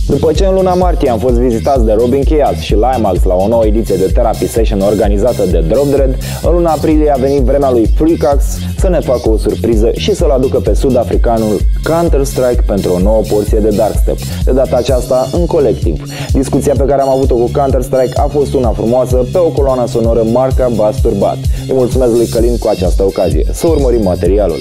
După ce în luna martie am fost vizitați de Robin Chiaz și Limax la o nouă ediție de Therapy Session organizată de Drop Dread, în luna aprilie a venit vremea lui Freakax să ne facă o surpriză și să-l aducă pe sud-africanul Counterstrike pentru o nouă porție de Darkstep, de data aceasta în colectiv. Discuția pe care am avut-o cu Counterstrike a fost una frumoasă pe o coloană sonoră marca Bass Turbat. Îi mulțumesc lui Călin cu această ocazie. Să urmărim materialul.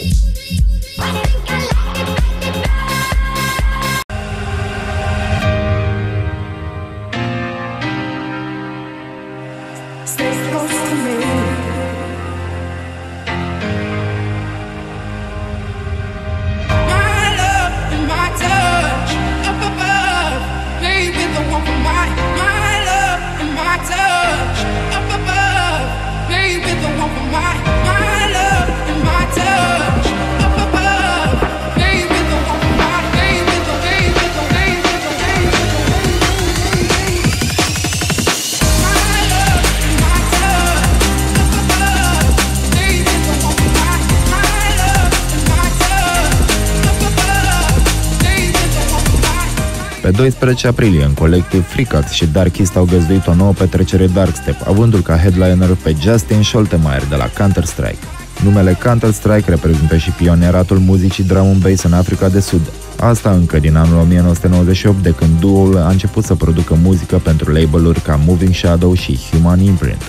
Pe 12 aprilie, în colectiv Freakax și Darkist au găzduit o nouă petrecere Darkstep, avându-l ca headliner pe Justin Scholtemeyer de la Counterstrike. Numele Counterstrike reprezintă și pionieratul muzicii drum and bass în Africa de Sud. Asta încă din anul 1998, de când duo-ul a început să producă muzică pentru label-uri ca Moving Shadow și Human Imprint.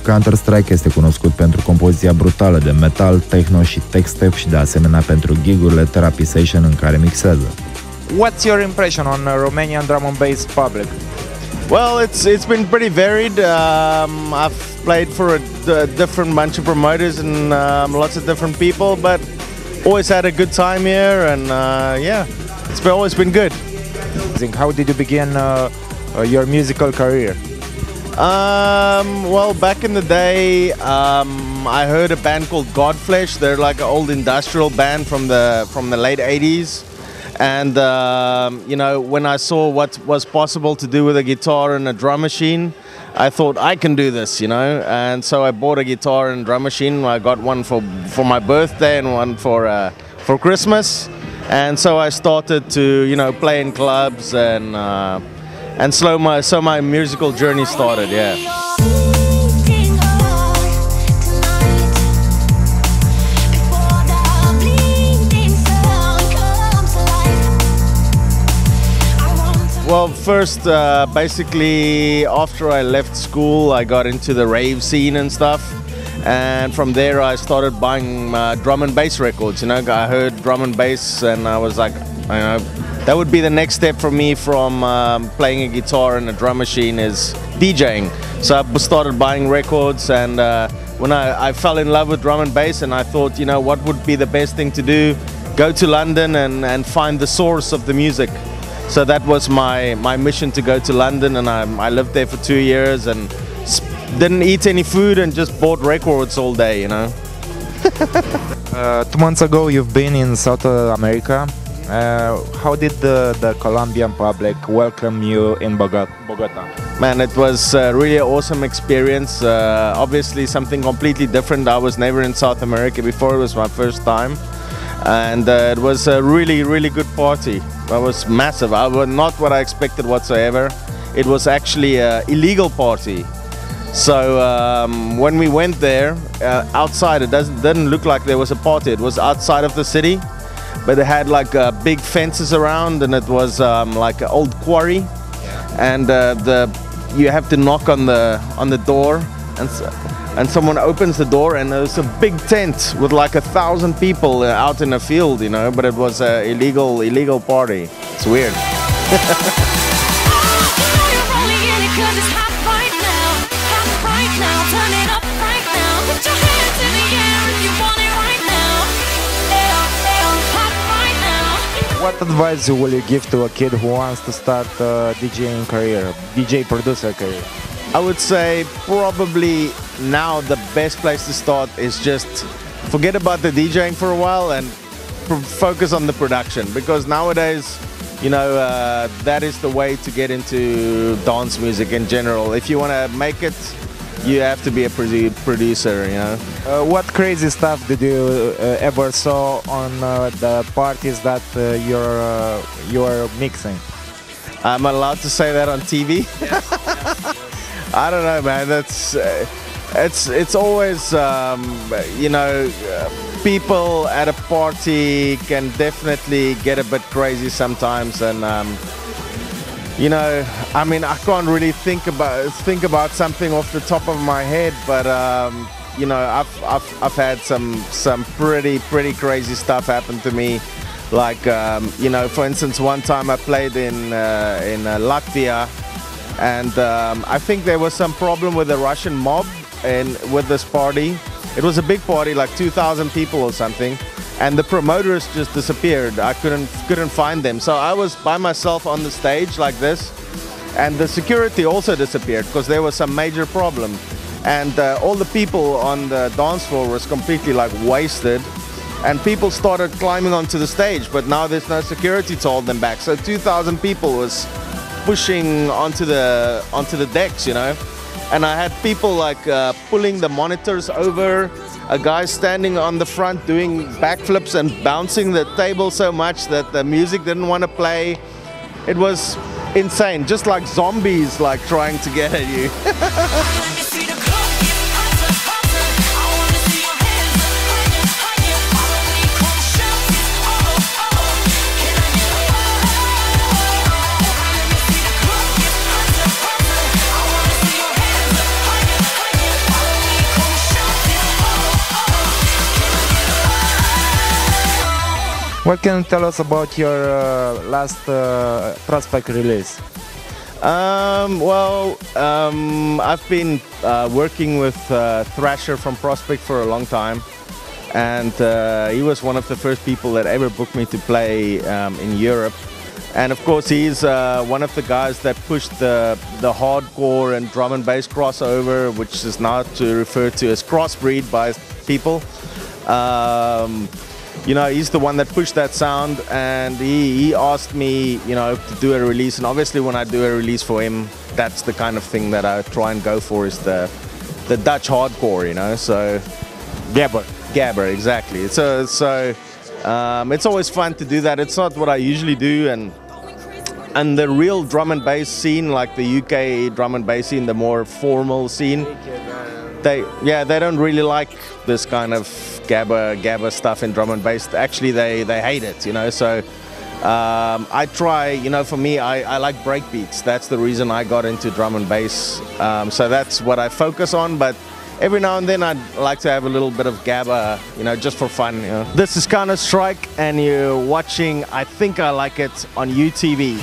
Counterstrike este cunoscut pentru compoziția brutală de metal, techno și tech-step și de asemenea pentru gig-urile Therapy Session în care mixează. What's your impression on Romanian drum and bass public? Well, it's been pretty varied. I've played for a different bunch of promoters and lots of different people, but always had a good time here, and yeah, always been good. How did you begin your musical career? Well, back in the day, I heard a band called Godflesh. They're like an old industrial band from the late 80s. And you know, when I saw what was possible to do with a guitar and a drum machine, I thought I can do this, you know. And so I bought a guitar and drum machine. I got one for my birthday and one for Christmas. And so I started to, you know, play in clubs and so my musical journey started. Yeah. Well, first, basically, after I left school, I got into the rave scene and stuff. And from there, I started buying drum and bass records. You know, I heard drum and bass, and I was like, you know, that would be the next step for me from playing a guitar and a drum machine is DJing. So I started buying records, and when I fell in love with drum and bass, and I thought, you know, what would be the best thing to do? Go to London and find the source of the music. So that was my mission, to go to London, and I lived there for 2 years and didn't eat any food and just bought records all day, you know. 2 months ago you've been in South America. How did the Colombian public welcome you in Bogota? Man, it was really an awesome experience. Obviously something completely different. I was never in South America before. It was my first time. And it was a really, really good party. It was massive. It was not what I expected whatsoever. It was actually an illegal party. So when we went there, outside, it didn't look like there was a party. It was outside of the city, but they had like big fences around, and it was like an old quarry. And you have to knock on the door, and someone opens the door, and there's a big tent with like 1,000 people out in a field, you know. But it was an illegal party. It's weird. What advice will you give to a kid who wants to start a DJing career, DJ producer career? I would say probably now the best place to start is just forget about the DJing for a while and focus on the production, because nowadays, you know, that is the way to get into dance music in general. If you want to make it, you have to be a producer, you know. What crazy stuff did you ever saw on the parties that you're mixing? I'm allowed to say that on TV. I don't know, man. That's it's always you know, people at a party can definitely get a bit crazy sometimes, and you know, I mean, I can't really think about something off the top of my head, but you know, I've had some pretty crazy stuff happen to me. Like you know, for instance, one time I played in Latvia, and I think there was some problem with the Russian mob and with this party. It was a big party, like 2,000 people or something, and the promoters just disappeared. I couldn't find them, so I was by myself on the stage like this, and the security also disappeared because there was some major problem, and all the people on the dance floor was completely like wasted, and people started climbing onto the stage, but now there's no security to hold them back. So 2,000 people was pushing onto the decks, you know. And I had people like pulling the monitors over, a guy standing on the front doing backflips and bouncing the table so much that the music didn't want to play. It was insane, just like zombies like trying to get at you. What can you tell us about your last Prospect release? Well, I've been working with Thrasher from Prospect for a long time, and he was one of the first people that ever booked me to play in Europe. And of course, he's one of the guys that pushed the hardcore and drum and bass crossover, which is now referred to as crossbreed by people. You know, he's the one that pushed that sound, and he asked me, you know, to do a release. And obviously when I do a release for him, that's the kind of thing that I try and go for, is the Dutch hardcore, you know. So Gabber, exactly. So it's always fun to do that. It's not what I usually do, and the real drum and bass scene, like the UK drum and bass scene, the more formal scene, they don't really like this kind of gabber stuff in drum and bass. Actually, they hate it, you know. So I try, you know, for me, I like breakbeats. That's the reason I got into drum and bass. So that's what I focus on. But every now and then I'd like to have a little bit of gabber, you know, just for fun, you know. This is Counterstrike, and you're watching I Think I Like It on UTV.